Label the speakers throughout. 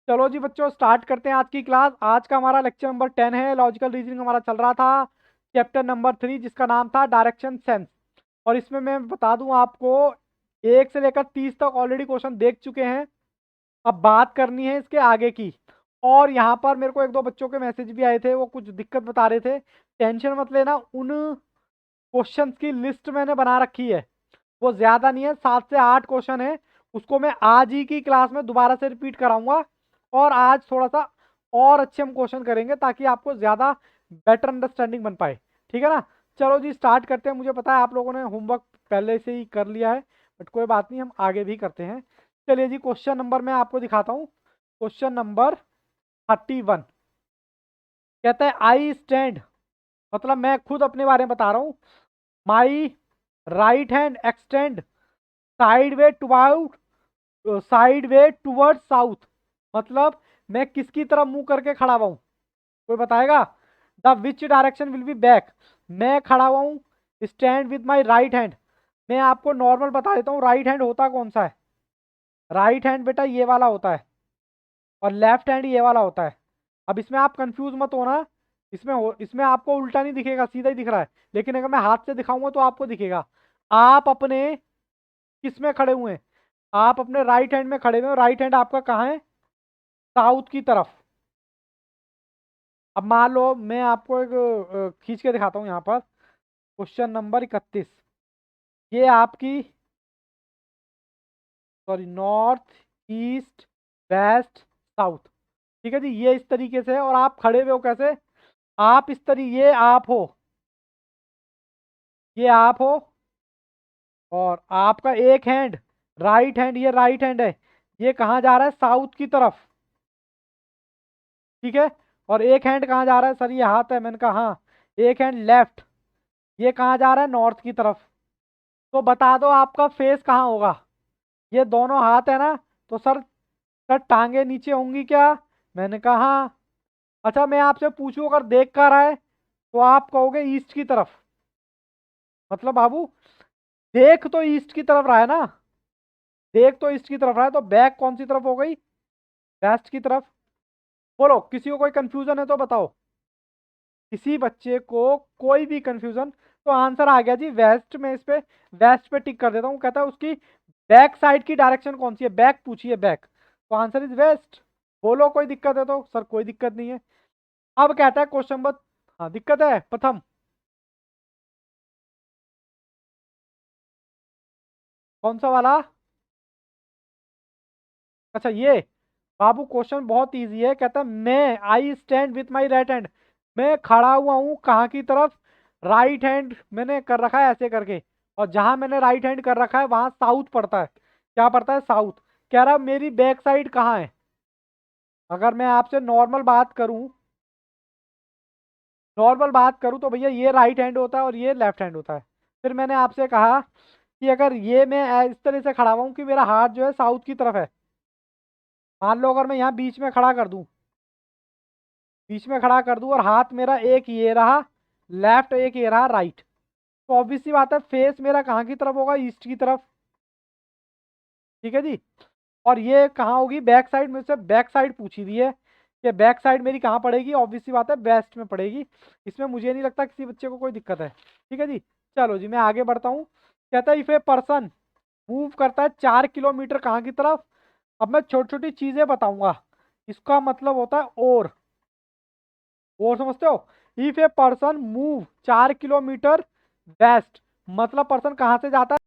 Speaker 1: चलो जी बच्चों, स्टार्ट करते हैं आज की क्लास। आज का हमारा लेक्चर नंबर 10 है। लॉजिकल रीजनिंग हमारा चल रहा था, चैप्टर नंबर 3, जिसका नाम था डायरेक्शन सेंस। और इसमें मैं बता दूं आपको, 1 से लेकर 30 तक ऑलरेडी क्वेश्चन देख चुके हैं। अब बात करनी है इसके आगे की। और यहाँ पर मेरे को एक दो बच्चों के मैसेज भी आए थे, वो कुछ दिक्कत बता रहे थे। टेंशन मत लेना, उन क्वेश्चंस की लिस्ट मैंने बना रखी है। वो ज्यादा नहीं है, 7 से 8 क्वेश्चन है। उसको मैं आज ही की क्लास में दोबारा से रिपीट कराऊंगा। और आज थोड़ा सा और अच्छे हम क्वेश्चन करेंगे, ताकि आपको ज्यादा बेटर अंडरस्टैंडिंग बन पाए। ठीक है ना। चलो जी स्टार्ट करते हैं। मुझे पता है आप लोगों ने होमवर्क पहले से ही कर लिया है, बट कोई बात नहीं, हम आगे भी करते हैं। चलिए जी, क्वेश्चन नंबर मैं आपको दिखाता हूँ। क्वेश्चन नंबर 31 कहता है आई स्टैंड, मतलब मैं खुद अपने बारे में बता रहा हूँ। My right hand extend side way toward south. मतलब मैं किसकी तरफ मुंह करके खड़ा हुआ हूं, कोई बताएगा? The which direction will be back. मैं खड़ा हुआ हूं, stand with my right hand. मैं आपको नॉर्मल बता देता हूँ, राइट हैंड होता कौन सा है। राइट हैंड बेटा ये वाला होता है, और लेफ्ट हैंड ये वाला होता है। अब इसमें आप कंफ्यूज मत होना। इसमें आपको उल्टा नहीं दिखेगा, सीधा ही दिख रहा है। लेकिन अगर मैं हाथ से दिखाऊंगा तो आपको दिखेगा। आप अपने किस में खड़े हुए हैं? आप अपने राइट हैंड में खड़े हुए हैं। राइट हैंड आपका कहाँ है? साउथ की तरफ। अब मान लो मैं आपको एक खींच के दिखाता हूँ यहाँ पर। क्वेश्चन नंबर 31, ये आपकी, sorry, north, east, west, south. ठीक है जी, ये इस तरीके से है। और आप खड़े हुए हो कैसे? आप इस तरीके, ये आप हो, ये आप हो। और आपका एक हैंड, राइट हैंड, ये राइट हैंड है, ये कहाँ जा रहा है? साउथ की तरफ। ठीक है। और एक हैंड कहाँ जा रहा है? सर ये हाथ है। मैंने कहा हाँ। एक हैंड लेफ्ट, ये कहाँ जा रहा है? नॉर्थ की तरफ। तो बता दो आपका फेस कहाँ होगा? ये दोनों हाथ है ना, तो सर टांगे नीचे होंगी क्या? मैंने कहा हाँ। अच्छा मैं आपसे पूछूं, अगर देख कर रहा है तो आप कहोगे ईस्ट की तरफ। मतलब बाबू, देख तो ईस्ट की तरफ रहा है ना, देख तो ईस्ट की तरफ रहा है, तो बैक कौन सी तरफ हो गई? वेस्ट की तरफ। बोलो, किसी को कोई कंफ्यूजन है तो बताओ। किसी बच्चे को कोई भी कंफ्यूजन? तो आंसर आ गया जी, वेस्ट में। इस पे वेस्ट पे टिक कर देता हूँ। कहता है उसकी बैक साइड की डायरेक्शन कौन सी है? बैक पूछिए, बैक, तो आंसर इज वेस्ट। बोलो कोई दिक्कत है तो? सर कोई दिक्कत नहीं है। अब कहता है क्वेश्चन नंबर, हाँ दिक्कत है प्रथम, कौन सा वाला? अच्छा ये। बाबू क्वेश्चन बहुत इजी है। कहता है मैं I stand with my right hand. मैं खड़ा हुआ हूँ कहाँ की तरफ? राइट हैंड मैंने कर रखा है ऐसे करके। और जहां मैंने राइट हैंड कर रखा है वहां साउथ पड़ता है। क्या पड़ता है? साउथ। कह रहा मेरी बैक साइड कहाँ है? अगर मैं आपसे नॉर्मल बात करूं तो भैया ये राइट हैंड होता है और ये लेफ्ट हैंड होता है। फिर मैंने आपसे कहा कि अगर ये मैं इस तरह से खड़ा हुआ हूं कि मेरा हाथ जो है साउथ की तरफ है। मान लो अगर मैं यहाँ बीच में खड़ा कर दूं, बीच में खड़ा कर दूं, और हाथ मेरा एक ये रहा लेफ्ट, एक ये रहा राइट, तो ऑब्वियस सी बात है फेस मेरा कहाँ की तरफ होगा? ईस्ट की तरफ। ठीक है जी। और ये कहाँ होगी? Back side. में से बैक साइड पूछी हुई है कि बैक साइड मेरी कहाँ पड़ेगी? ऑब्वियस सी बात है वेस्ट में पड़ेगी। इसमें मुझे नहीं लगता किसी बच्चे को कोई दिक्कत है। ठीक है जी। चलो जी मैं आगे बढ़ता हूँ। कहता है इफ ए पर्सन मूव करता है 4 किलोमीटर कहाँ की तरफ? अब मैं छोटी छोटी चीजें बताऊंगा। इसका मतलब होता है और समझते हो? If a person move 4 kilometre west, मतलब पर्सन कहाँ से जाता है?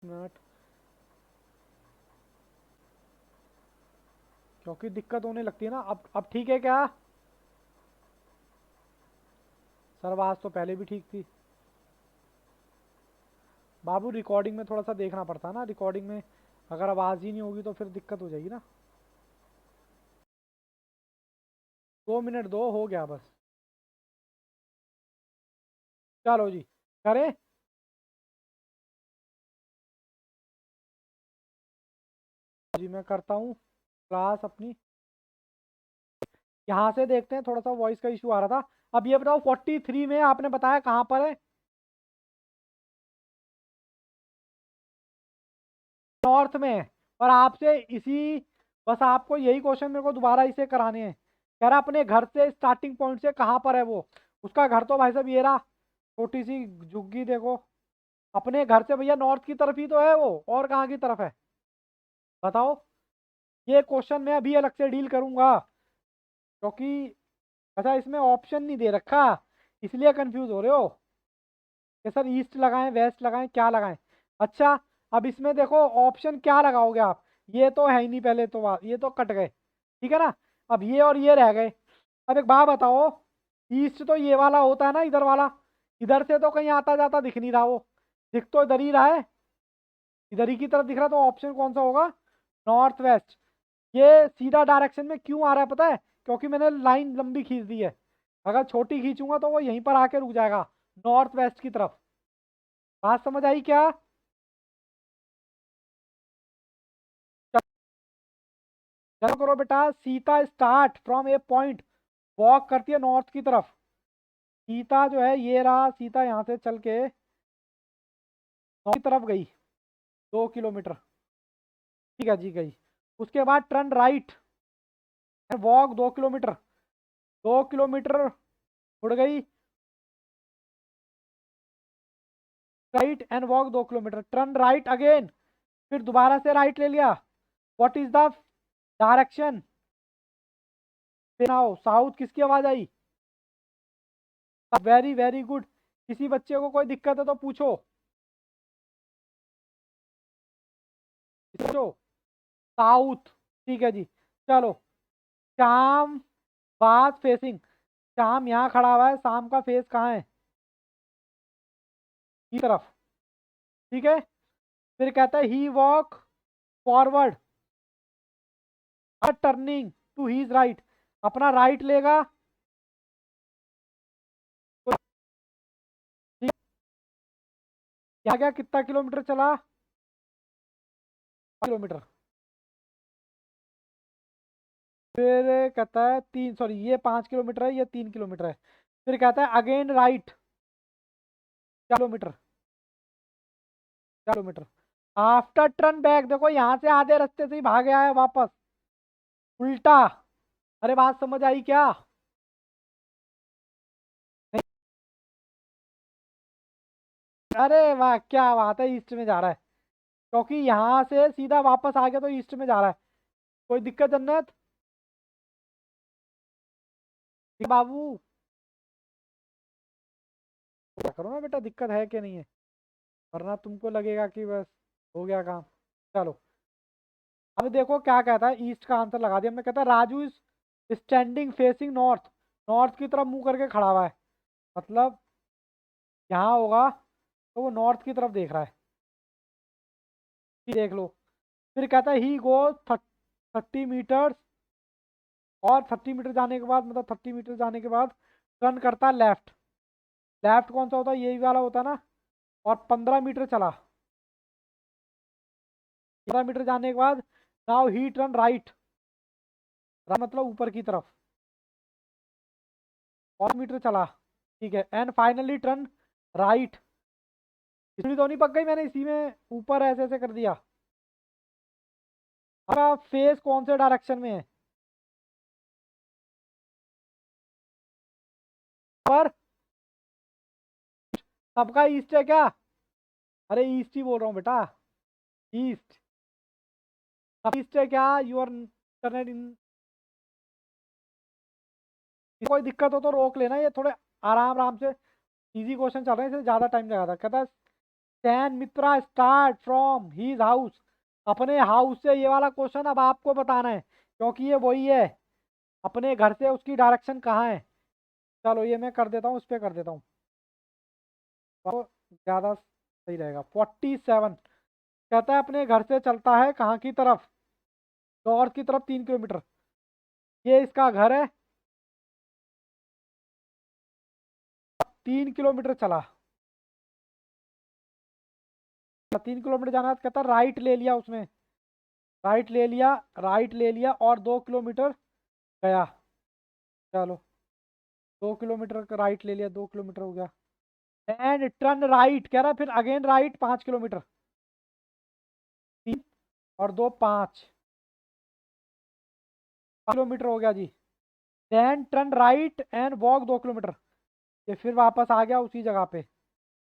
Speaker 1: मिनट, क्योंकि दिक्कत होने लगती है ना। अब ठीक है क्या? सर आवाज़ तो पहले भी ठीक थी बाबू। रिकॉर्डिंग में थोड़ा सा देखना पड़ता है ना, रिकॉर्डिंग में अगर आवाज़ ही नहीं होगी तो फिर दिक्कत हो जाएगी ना। 2 मिनट दो, हो गया बस। चलो जी, करें। जी मैं करता हूँ क्लास अपनी। यहाँ से देखते हैं, थोड़ा सा वॉइस का इशू आ रहा था। अब ये बताओ 43 में आपने बताया कहाँ पर है? नॉर्थ में है। और आपसे इसी, बस आपको यही क्वेश्चन मेरे को दोबारा इसे कराने हैं। कह रहा अपने घर से स्टार्टिंग पॉइंट से कहाँ पर है वो। उसका घर तो भाई साहब ये रहा, छोटी सी झुग्गी देखो। अपने घर से भैया नॉर्थ की तरफ ही तो है वो, और कहाँ की तरफ है बताओ? ये क्वेश्चन मैं अभी अलग से डील करूंगा, क्योंकि अच्छा इसमें ऑप्शन नहीं दे रखा, इसलिए कंफ्यूज हो रहे हो कि सर ईस्ट लगाएं वेस्ट लगाएं क्या लगाएं। अच्छा, अब इसमें देखो ऑप्शन क्या लगाओगे आप? ये तो है ही नहीं, पहले तो ये तो कट गए, ठीक है ना। अब ये और ये रह गए। अब एक बात बताओ, ईस्ट तो ये वाला होता है ना, इधर वाला। इधर से तो कहीं आता जाता दिख नहीं रहा वो, दिख तो इधर ही रहा है, इधर ही की तरफ दिख रहा। तो ऑप्शन कौन सा होगा? North west. ये सीधा डायरेक्शन में क्यों आ रहा है पता है? क्योंकि मैंने लाइन लंबी खींच दी है। अगर छोटी खींचूंगा तो वो यहीं पर आके रुक जाएगा, नॉर्थ वेस्ट की तरफ। बात समझ आई क्या? चलो करो बेटा, Sita start from A point, walk करती है नॉर्थ की तरफ। सीता जो है ये रहा, सीता यहाँ से चल के नॉर्थ की तरफ गई 2 किलोमीटर, ठीक है जी गई। उसके बाद turn right walk 2 kilometre, 2 kilometre मुड़ गई right and walk 2 kilometre, turn right again, फिर दोबारा से राइट ले लिया। What is the direction? Now south. किसकी आवाज आई? Very very good. किसी बच्चे को कोई दिक्कत है तो पूछो, पूछो। साउथ, ठीक है जी। चलो, शाम बात फेसिंग, शाम यहाँ खड़ा हुआ है, शाम का फेस कहाँ है? की तरफ, ठीक है। फिर कहता है he walk forward turning to his right, अपना राइट लेगा। तो क्या गया, कितना किलोमीटर चला? 5 किलोमीटर। फिर कहता है 3, सॉरी ये 5 किलोमीटर है, ये 3 किलोमीटर है। फिर कहता है again right kilometre, kilometre. After turn back, देखो यहाँ से आधे रास्ते से ही भाग गया है वापस, उल्टा। अरे बात समझ आई क्या? अरे वाह क्या बात है, ईस्ट में जा रहा है, क्योंकि यहाँ से सीधा वापस आ गया तो ईस्ट में जा रहा है। कोई दिक्कत जन्नत? ठीक बाबू, क्या करो ना बेटा, दिक्कत है कि नहीं है? वरना तुमको लगेगा कि बस हो गया काम। चलो, अब देखो क्या कहता है, ईस्ट का आंसर लगा दिया हमने। कहता है Raju is standing facing north, north की तरफ मुंह करके खड़ा हुआ है, मतलब यहाँ होगा तो वो नॉर्थ की तरफ देख रहा है। देख लो। फिर कहता है ही गोज 30 मीटर्स, और 30 मीटर जाने के बाद, मतलब 30 मीटर जाने के बाद टर्न करता है लेफ्ट। लेफ्ट कौन सा होता है? यही वाला होता है ना। और 15 मीटर चला, 15 मीटर जाने के बाद नाउ ही टर्न राइट, मतलब ऊपर की तरफ, और मीटर चला, ठीक है। And finally turn right. इसमें तो नहीं पक गई, मैंने इसी में ऊपर ऐसे ऐसे कर दिया। आपका फेस कौन से डायरेक्शन में है? पर सबका ईस्ट है क्या? अरे ईस्ट ही बोल रहा हूँ बेटा, ईस्ट। सब ईस्ट है क्या? यूर इंटरनेट इन, कोई दिक्कत हो तो रोक लेना, ये थोड़े आराम आराम से इजी क्वेश्चन चल रहे हैं, इससे ज़्यादा टाइम लगा था। कहता है can Mitra start from his house, अपने हाउस से। ये वाला क्वेश्चन अब आपको बताना है क्योंकि ये वही है, अपने घर से उसकी डायरेक्शन कहाँ है। चलो ये मैं कर देता हूँ, उस पर कर देता हूँ तो ज़्यादा सही रहेगा। 47 कहता है अपने घर से चलता है कहाँ की तरफ, नॉर्थ की तरफ 3 किलोमीटर। ये इसका घर है, 3 किलोमीटर चला, 3 किलोमीटर जाना है, तो कहता राइट ले लिया उसने, राइट ले लिया, राइट ले लिया और 2 किलोमीटर गया। चलो 2 किलोमीटर का राइट ले लिया, 2 किलोमीटर हो गया। एंड टर्न राइट कह रहा है, फिर अगेन राइट 5 किलोमीटर, 3 और 2 5 किलोमीटर हो गया जी। Then turn right and walk 2 kilometre, ये फिर वापस आ गया उसी जगह पे।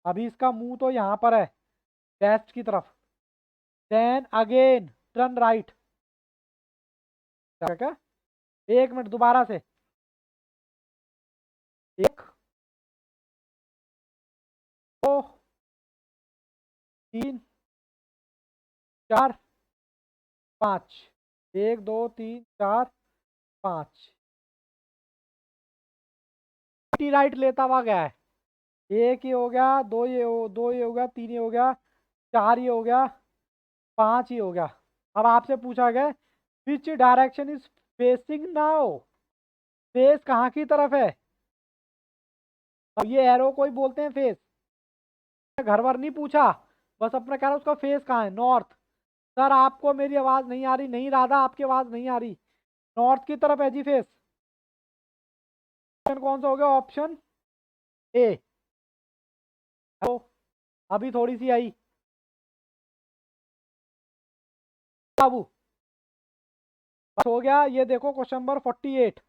Speaker 1: अभी इसका मुंह तो यहाँ पर है, वेस्ट की तरफ। देन अगेन टर्न राइट, क्या क्या, 1 मिनट दोबारा से, 1 2 3 4 5, 1 2 3 4 5 राइट लेता हुआ गया है। एक ये हो गया, दो ये हो गया, 3 ये हो गया, 4 ये हो गया, 5 ये हो गया। अब आपसे पूछा गया which direction is facing now, face कहाँ की तरफ है। अब ये एरो को ही बोलते हैं फेस, घर भर नहीं पूछा, बस अपना कह रहा उसका फेस कहाँ है, नॉर्थ। सर आपको मेरी आवाज नहीं आ रही, नहीं राधा आपकी आवाज नहीं आ रही, नॉर्थ की तरफ है जी फेस। ऑप्शन कौन सा हो गया, ऑप्शन ए। तो अभी थोड़ी सी आई बाबू, बस हो गया। ये देखो question number 48,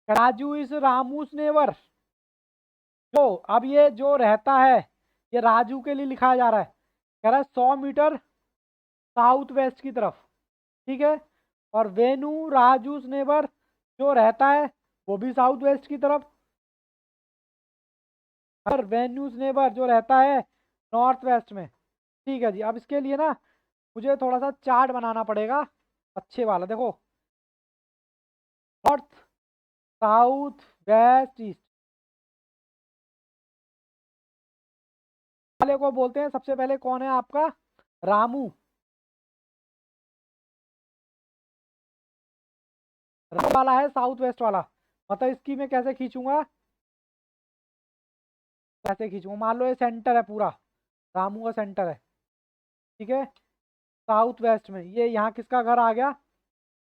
Speaker 1: Raju is Ramu's nephew. तो अब ये जो रहता है, ये राजू के लिए लिखा जा रहा है, कह रहा है 100 मीटर साउथ वेस्ट की तरफ, ठीक है। और वेनु राजूस नेबर जो रहता है वो भी साउथ वेस्ट की तरफ, और वेन्यूज नेबर जो रहता है नॉर्थ वेस्ट में। ठीक है जी, अब इसके लिए ना मुझे थोड़ा सा चार्ट बनाना पड़ेगा अच्छे वाला। देखो नॉर्थ साउथ वेस्ट ईस्ट वाले को बोलते हैं, सबसे पहले कौन है आपका, रामू। रामू वाला है साउथ वेस्ट वाला, मतलब इसकी मैं कैसे खींचूंगा, कैसे खींचूंगा, मान लो ये सेंटर है पूरा, रामू का सेंटर है, ठीक है। साउथ वेस्ट में ये यहाँ किसका घर आ गया,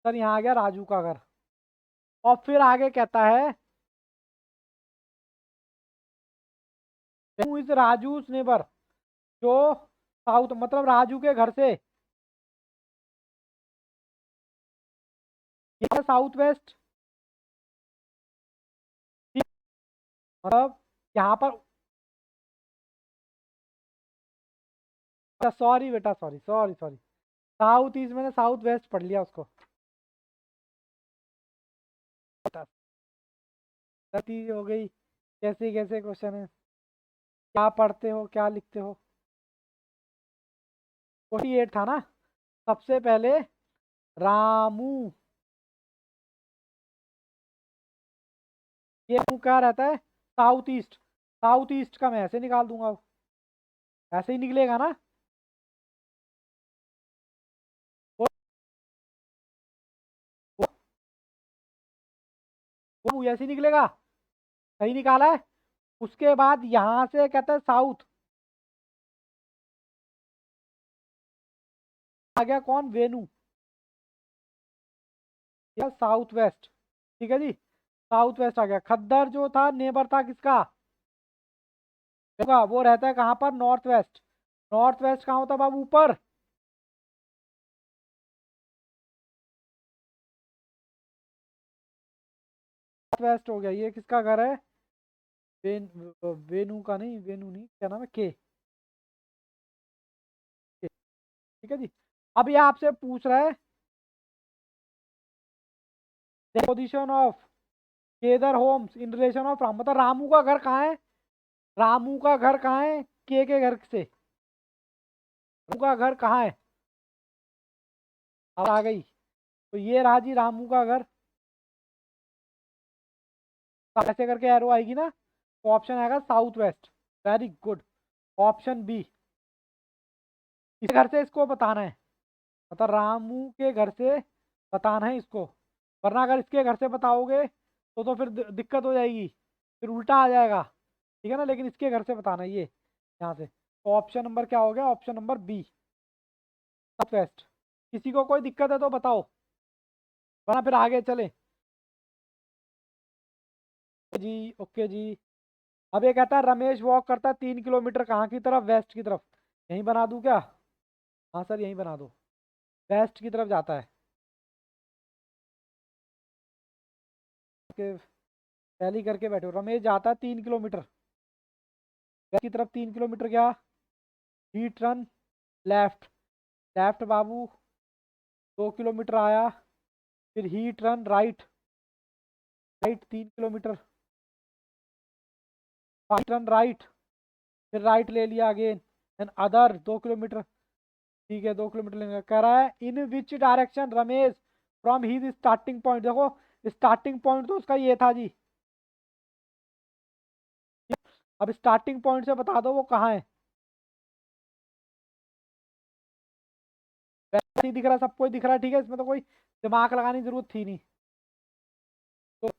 Speaker 1: सर यहाँ आ गया राजू का घर। और फिर आगे कहता है इज राजूस नेबर, जो साउथ मतलब राजू के घर से, ये साउथ वेस्ट, मतलब यहाँ पर, सॉरी बेटा, sorry sorry sorry, south east, मैंने साउथ वेस्ट पढ़ लिया उसको। गलती हो गई, कैसे कैसे क्वेश्चन है, क्या पढ़ते हो क्या लिखते हो। 48 था ना, सबसे पहले रामू, ये क्या रहता है, साउथ ईस्ट, साउथ ईस्ट का मैं ऐसे निकाल दूंगा, ऐसे ही निकलेगा ना, वो, वो ऐसे ही निकलेगा, सही निकाला है। उसके बाद यहाँ से कहता है साउथ, आ गया कौन, वेनु, या साउथ वेस्ट, ठीक है जी। साउथ वेस्ट आ गया, खद्दर जो था नेबर था किसका, देखा वो रहता है कहाँ पर, नॉर्थ वेस्ट। नॉर्थ वेस्ट कहाँ होता है बाबू, ऊपर। नॉर्थ वेस्ट हो गया, ये किसका घर है, वेन, वेनु का नहीं, वेनु नहीं, क्या नाम है, के, ठीक है जी। अब ये आपसे पूछ रहा है position of Kedar homes in relation of Ram, मतलब रामू का घर कहाँ है, रामू का घर कहाँ है, के घर से। रामू का घर कहाँ है? अब आ गई। तो ये रहा जी रामू का घर। ऐसे करके एरो आएगी ना, तो ऑप्शन आएगा south west. Very good. Option B. इस घर से इसको बताना है, मतलब रामू के घर से बताना है इसको। वरना अगर इसके घर से बताओगे तो फिर दिक्कत हो जाएगी, फिर उल्टा आ जाएगा। ठीक है ना, लेकिन इसके घर से बताना है ये यहाँ से। तो ऑप्शन नंबर क्या हो गया? Option number B, south west. किसी को कोई दिक्कत है तो बताओ, वरना फिर आगे चले जी। ओके जी। अब ये कहता है रमेश वॉक करता है 3 किलोमीटर कहाँ की तरफ? वेस्ट की तरफ। यहीं बना दूं क्या? हाँ सर यहीं बना दो। वेस्ट की तरफ जाता है। पहली करके बैठो। रमेश जाता है 3 किलोमीटर वेस्ट की तरफ। 3 किलोमीटर गया, ही टर्न लेफ्ट। लेफ्ट बाबू 2 किलोमीटर आया, फिर ही turn right. Right 3 kilometre, turn right, फिर राइट ले लिया अगेन। And other 2 kilometre. ठीक है 2 किलोमीटर लेने का कह रहा है। In which direction Ramesh from his starting point. देखो स्टार्टिंग पॉइंट तो उसका ये था जी। अब स्टार्टिंग पॉइंट से बता दो वो कहाँ है। वैसे ही दिख रहा है, सबको ही दिख रहा है। ठीक है, इसमें तो कोई दिमाग लगाने की जरूरत थी नहीं। तो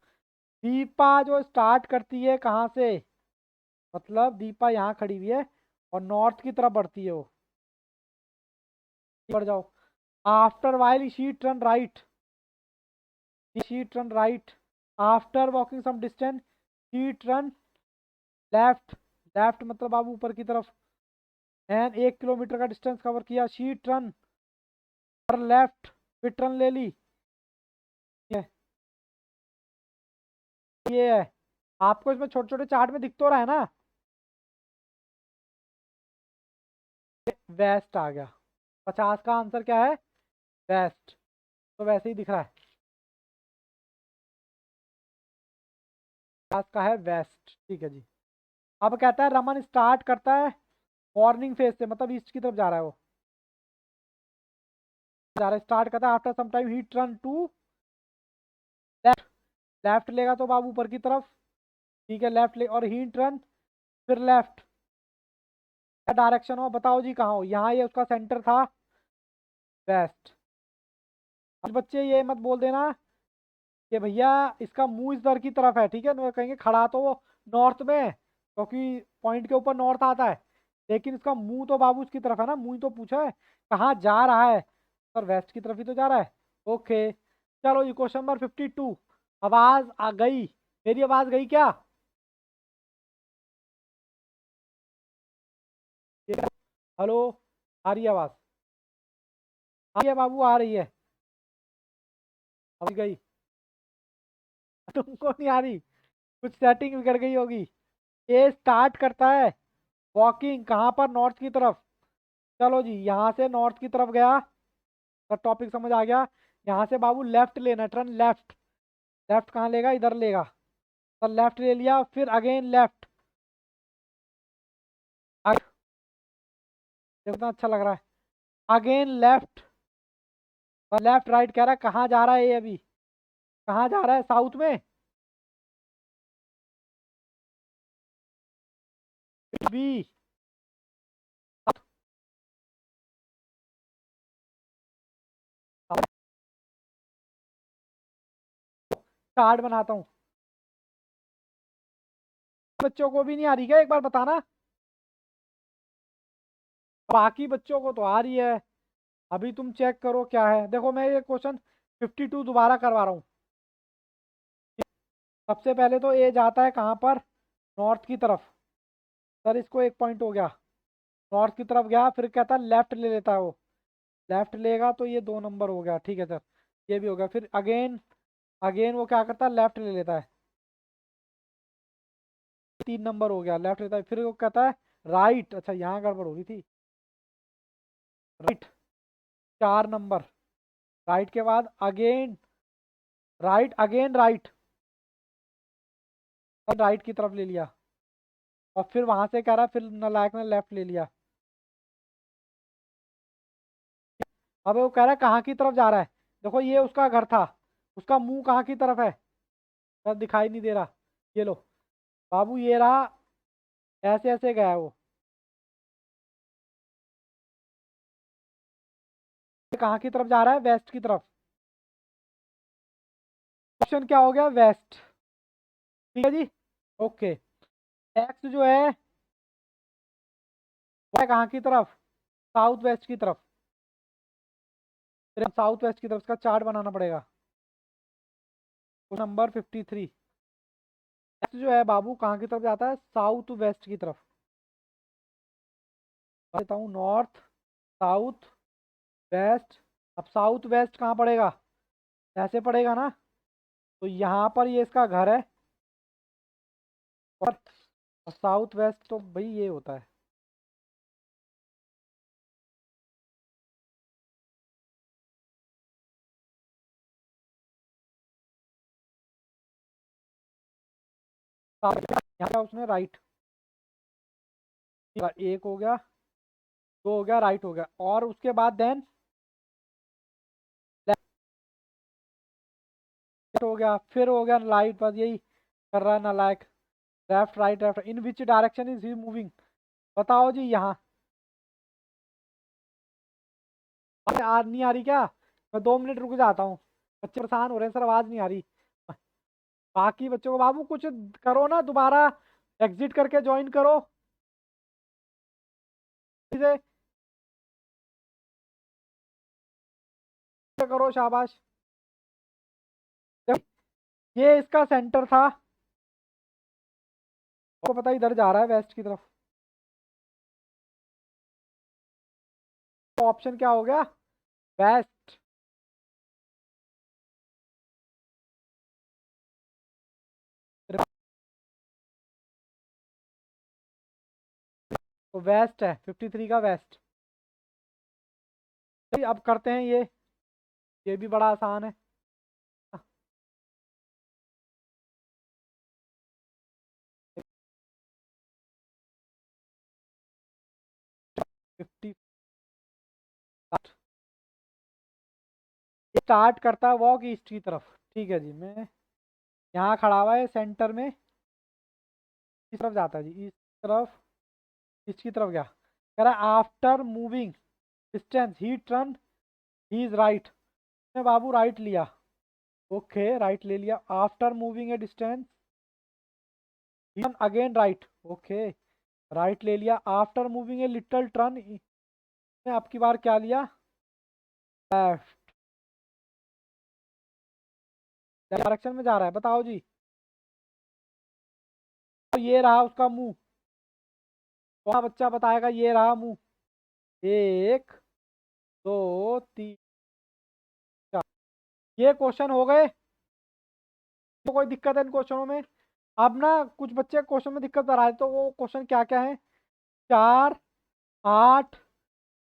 Speaker 1: दीपा जो स्टार्ट करती है कहाँ से, मतलब दीपा यहाँ खड़ी हुई है और नॉर्थ की तरफ बढ़ती है वो। बढ़ जाओ। After while she turn right. She turn right. After walking some distance she turn left. Left मतलब बाबू ऊपर की तरफ। एंड 1 किलोमीटर का डिस्टेंस कवर किया। शी टर्न पर लेफ्ट, फिर टर्न ले ली। ये है। आपको इसमें छोटे छोटे चार्ट में दिख तो रहा है ना? वेस्ट आ गया। 50 का आंसर क्या है? वेस्ट। तो वैसे ही दिख रहा है। 50 का है वेस्ट। ठीक है जी। अब कहता है रमन स्टार्ट करता है मॉर्निंग फेज से, मतलब ईस्ट की तरफ जा रहा है वो। जा रहा है, स्टार्ट करता है। आफ्टर सम टाइम ही टर्न टू लेफ्ट। लेफ्ट लेगा तो बाबू ऊपर की तरफ। ठीक है लेफ्ट ले, और ही टर्न फिर लेफ्ट। क्या डायरेक्शन हो बताओ जी, कहाँ हो? यहाँ ये उसका सेंटर था, वेस्ट। अब बच्चे ये मत बोल देना कि भैया इसका मुंह इधर की तरफ है। ठीक है, तो कहेंगे खड़ा तो वो नॉर्थ में है, क्योंकि पॉइंट के ऊपर नॉर्थ आता है, लेकिन इसका मुंह तो बाबू उसकी तरफ है ना। मुंह ही तो पूछा है कहाँ जा रहा है, सर वेस्ट की तरफ ही तो जा रहा है। ओके चलो जी, क्वेश्चन नंबर 52। आवाज आ गई? मेरी आवाज गई क्या? हेलो, आ रही है आवाज? आ रही है बाबू, आ रही है। अभी गई? तुमको नहीं आ रही? कुछ सेटिंग बिगड़ गई होगी। ये स्टार्ट करता है वॉकिंग कहाँ पर? नॉर्थ की तरफ। चलो जी, यहाँ से नॉर्थ की तरफ गया, तो टॉपिक समझ आ गया। यहाँ से बाबू लेफ्ट लेना, टर्न लेफ्ट। लेफ्ट कहाँ लेगा? इधर लेगा। तो लेफ्ट ले लिया, फिर अगेन लेफ्ट। कितना अच्छा लग रहा है। Again left. और लेफ्ट राइट कह रहा है, कहाँ जा रहा है ये अभी? कहाँ जा रहा है? साउथ में। बी। कार्ड बनाता हूँ। बच्चों को भी नहीं आ रही क्या? एक बार बताना। बाकी बच्चों को तो आ रही है। अभी तुम चेक करो क्या है। देखो मैं ये क्वेश्चन 52 दोबारा करवा रहा हूँ। सबसे पहले तो ए जाता है कहाँ पर? नॉर्थ की तरफ। सर इसको 1 पॉइंट हो गया। नॉर्थ की तरफ गया, फिर कहता है लेफ्ट ले लेता है वो। लेफ्ट लेगा तो ये 2 नंबर हो गया। ठीक है सर, ये भी हो गया। फिर अगेन, अगेन वो क्या करता है? लेफ्ट ले लेता है। 3 नंबर हो गया, लेफ्ट लेता है। फिर वो कहता है राइट। अच्छा यहाँ गड़बड़ हो रही थी। Right 4 number. राइट के बाद again right, again right. Right की तरफ ले लिया। और फिर वहां से कह रहा है, फिर नालायक ने लेफ्ट ले लिया। अब वो कह रहा है कहाँ की तरफ जा रहा है। देखो ये उसका घर था, उसका मुंह कहाँ की तरफ है, सर दिखाई नहीं दे रहा। ये लो बाबू, ये रहा, ऐसे ऐसे गया है वो। ये कहाँ की तरफ जा रहा है, वेस्ट की तरफ। ऑप्शन क्या हो गया, वेस्ट। ठीक है जी, ओके। एक्स जो है वो है कहाँ की तरफ, साउथ वेस्ट की तरफ। फिर साउथ वेस्ट की तरफ इसका चार्ट बनाना पड़ेगा। नंबर 53। एक्स जो है बाबू कहाँ की तरफ जाता है, साउथ वेस्ट की तरफ। देता हूँ नॉर्थ, साउथ, वेस्ट। अब साउथ वेस्ट कहाँ पड़ेगा, ऐसे पड़ेगा ना। तो यहाँ पर ये इसका घर है, और साउथ वेस्ट तो भाई ये होता है। यहाँ का उसने राइट, एक हो गया, दो हो गया, राइट हो गया, और उसके बाद देन लेफ्ट हो गया, फिर हो गया राइट। बस यही कर रहा है नालायक, left right left. In which direction is he moving, बताओ जी। यहाँ आवाज नहीं आ रही क्या, मैं 2 मिनट रुक जाता हूँ, बच्चे परेशान हो रहे हैं सर, आवाज नहीं आ रही। बाकी बच्चों को बाबू कुछ करो ना, दोबारा एग्जिट करके ज्वाइन करो। इसे करो, शाबाश। ये इसका सेंटर था, आपको पता है, इधर जा रहा है वेस्ट की तरफ। तो ऑप्शन क्या हो गया, वेस्ट। तो वेस्ट है 53 का वेस्ट। चलिए अब करते हैं ये भी बड़ा आसान है। 50 स्टार्ट करता है वॉक ईस्ट की तरफ। ठीक है जी, मैं यहाँ खड़ा हुआ है सेंटर में, इस तरफ जाता है जी, इस तरफ, इसकी तरफ गया। कह रहा है after moving distance he turn, he is right. मैं बाबू राइट लिया, ओके राइट ले लिया। आफ्टर मूविंग ए distance again right, okay right ले लिया। After moving a little turn, मैं आपकी बार क्या लिया, लेफ्ट। डायरेक्शन में जा रहा है, बताओ जी। तो ये रहा उसका मुंह, कौन बच्चा बताएगा, ये रहा मुंह। एक, दो, तीन, चार। ये क्वेश्चन हो गए, तो कोई दिक्कत है इन क्वेश्चनों में। अब ना कुछ बच्चे क्वेश्चन में दिक्कत आ रहा है, तो वो क्वेश्चन क्या क्या है, 4, 8,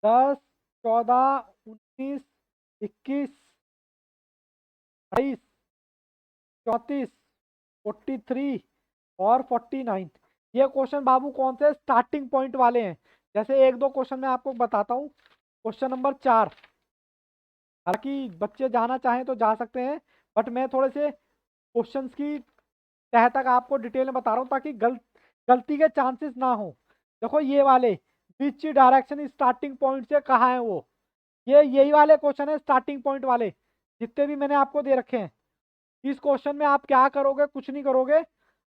Speaker 1: 10, 14, 19, 21, 22, 34, 43 और 49। ये क्वेश्चन बाबू कौन से स्टार्टिंग पॉइंट वाले हैं। जैसे एक दो क्वेश्चन मैं आपको बताता हूँ। क्वेश्चन नंबर 4, हालांकि बच्चे जाना चाहें तो जा सकते हैं, बट मैं थोड़े से क्वेश्चंस की तह तक आपको डिटेल में बता रहा हूँ, ताकि गलती के चांसेस ना हो। देखो ये वाले, विच डायरेक्शन स्टार्टिंग पॉइंट से कहाँ है वो, ये यही वाले क्वेश्चन है स्टार्टिंग पॉइंट वाले, जितने भी मैंने आपको दे रखे हैं। इस क्वेश्चन में आप क्या करोगे, कुछ नहीं करोगे,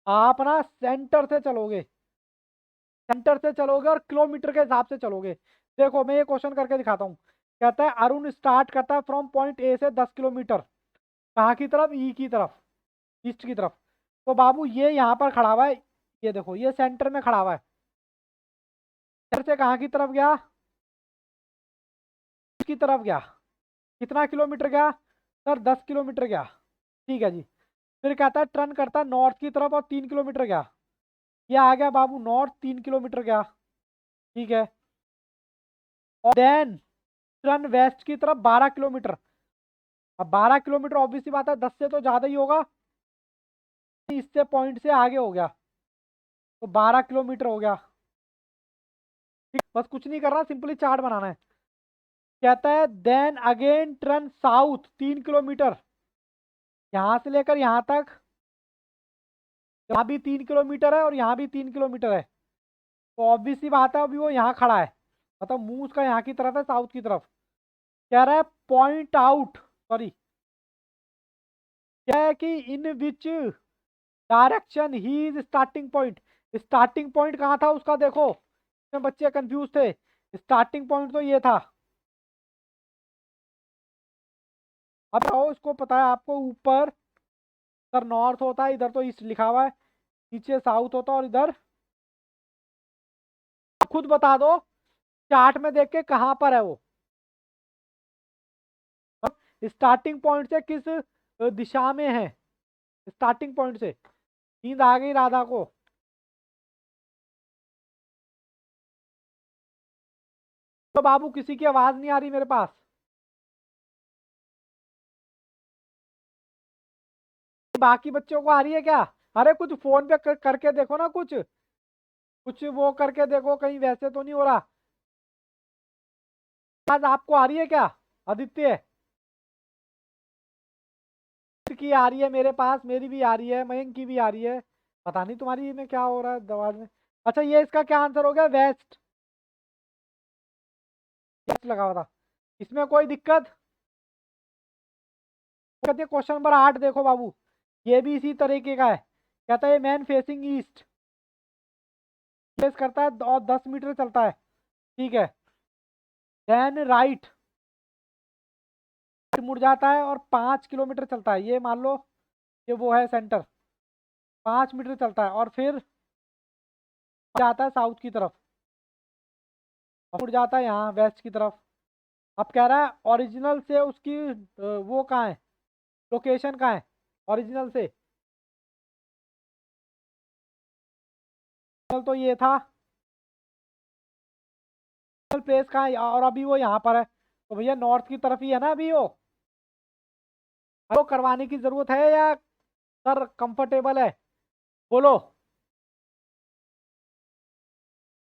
Speaker 1: आप ना सेंटर से चलोगे और किलोमीटर के हिसाब से चलोगे। देखो मैं ये क्वेश्चन करके दिखाता हूँ। कहता है अरुण स्टार्ट करता है फ्रॉम पॉइंट ए से 10 किलोमीटर, कहाँ की तरफ, ई की तरफ, ईस्ट की तरफ। तो बाबू ये यहाँ पर खड़ा हुआ है, ये देखो ये सेंटर में खड़ा हुआ है। सेंटर से कहाँ की तरफ गया, की तरफ गया। कितना किलोमीटर गया, सर 10 किलोमीटर गया। ठीक है जी। फिर कहता है टर्न करता है नॉर्थ की तरफ और 3 किलोमीटर गया। ये आ गया बाबू नॉर्थ, 3 किलोमीटर गया। ठीक है, और देन टर्न वेस्ट की तरफ 12 किलोमीटर। अब 12 किलोमीटर ऑब्वियस सी बात है 10 से तो ज्यादा ही होगा, इससे पॉइंट से आगे हो गया। तो 12 किलोमीटर हो गया। ठीक, बस कुछ नहीं करना, सिंपली चार्ट बनाना है। कहता है then again turn south 3 kilometre, यहां से लेकर यहां तक। यहाँ भी 3 किलोमीटर है और यहाँ भी 3 किलोमीटर है। तो ऑब्वियस सी बात है, अभी वो यहाँ खड़ा है, मतलब मुंह उसका यहाँ की तरफ है, साउथ की तरफ। कह रहा है पॉइंट आउट, सॉरी, क्या है कि in which direction he is starting point. Starting point कहाँ था उसका, देखो इसमें बच्चे कंफ्यूज थे। स्टार्टिंग पॉइंट तो ये था। अब आओ, इसको पता है आपको, ऊपर इधर नॉर्थ होता है, इधर तो ईस्ट लिखा हुआ है, नीचे साउथ होता है, और इधर खुद बता दो चार्ट में देख के कहाँ पर है वो। स्टार्टिंग पॉइंट से किस दिशा में है, स्टार्टिंग पॉइंट से। नींद आ गई राधा को। तो बाबू किसी की आवाज नहीं आ रही मेरे पास। बाकी बच्चों को आ रही है क्या? अरे कुछ फोन पे करके देखो ना, कुछ कुछ वो करके देखो, कहीं वैसे तो नहीं हो रहा। आवाज आपको आ रही है क्या आदित्य? की आ रही है मेरे पास, मेरी भी आ रही है, मयंक की भी आ रही है। पता नहीं तुम्हारी में क्या हो रहा है आवाज में। अच्छा, ये इसका क्या आंसर हो गया, वेस्ट। वेस्ट लगा हुआ था, इसमें कोई दिक्कत? कहते हैं क्वेश्चन नंबर 8 देखो बाबू, ये भी इसी तरीके का है। कहता है मैन फेसिंग ईस्ट फेस करता है और 10 मीटर चलता है, ठीक है। देन राइट मुड़ जाता है और 5 किलोमीटर चलता है, ये मान लो कि वो है सेंटर। 5 मीटर चलता है और फिर जाता है साउथ की तरफ, और मुड़ जाता है यहाँ वेस्ट की तरफ। अब कह रहा है ओरिजिनल से उसकी वो कहाँ है, लोकेशन कहाँ है ओरिजिनल से। तो ये था प्लेस कहाँ है, और अभी वो यहाँ पर है, तो भैया नॉर्थ की तरफ ही है ना अभी वो करवाने की जरूरत है या सर कंफर्टेबल है? बोलो।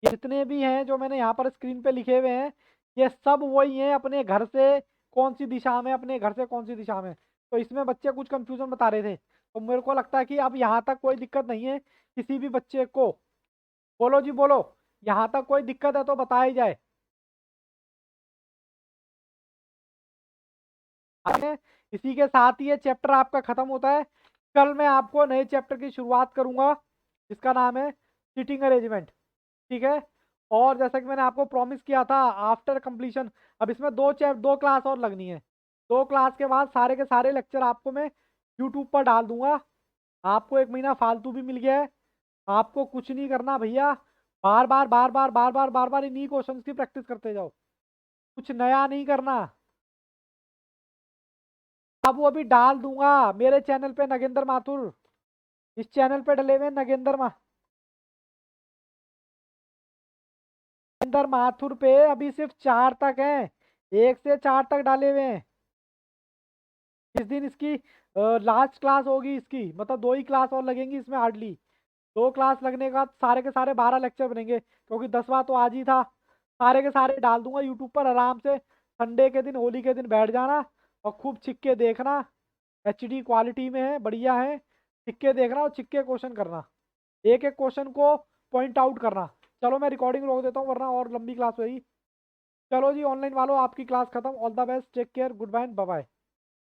Speaker 1: ये जितने भी हैं जो मैंने यहाँ पर स्क्रीन पे लिखे हुए हैं, ये सब वही हैं अपने घर से कौन सी दिशा में, अपने घर से कौन सी दिशा में। तो इसमें बच्चे कुछ कंफ्यूजन बता रहे थे, तो मेरे को लगता है कि अब यहाँ तक कोई दिक्कत नहीं है किसी भी बच्चे को। बोलो जी बोलो, यहाँ तक कोई दिक्कत है तो बताया ही जाए। इसी के साथ ही ये चैप्टर आपका खत्म होता है। कल मैं आपको नए चैप्टर की शुरुआत करूंगा, जिसका नाम है सीटिंग अरेंजमेंट, ठीक है। और जैसा कि मैंने आपको प्रॉमिस किया था, आफ्टर कंप्लीशन, अब इसमें दो क्लास और लगनी है। 2 क्लास के बाद सारे के सारे लेक्चर आपको मैं यूट्यूब पर डाल दूंगा। आपको 1 महीना फालतू भी मिल गया है। आपको कुछ नहीं करना भैया, बार बार बार बार बार बार बार बार इन्हीं क्वेश्चंस की प्रैक्टिस करते जाओ, कुछ नया नहीं करना। अब वो अभी डाल दूंगा मेरे चैनल पे, नगेंद्र माथुर, इस चैनल पे डले हुए नगेंद्र माथुर पे अभी सिर्फ 4 तक हैं, 1 से 4 तक डाले हुए हैं। जिस दिन इसकी लास्ट क्लास होगी इसकी, मतलब 2 ही क्लास और लगेंगी इसमें हार्डली। 2 क्लास लगने के बाद सारे के सारे 12 लेक्चर बनेंगे, क्योंकि 10वां तो आज ही था। सारे के सारे डाल दूंगा यूट्यूब पर आराम से। संडे के दिन, होली के दिन बैठ जाना और खूब छिक्के देखना। HD क्वालिटी में है, बढ़िया है। छिक्के देखना और छिक्के क्वेश्चन करना, एक एक क्वेश्चन को पॉइंट आउट करना। चलो मैं रिकॉर्डिंग रोक देता हूँ वरना और लंबी क्लास होगी। चलो जी ऑनलाइन वालों, आपकी क्लास खत्म। All the best, take care, good bye, bye bye.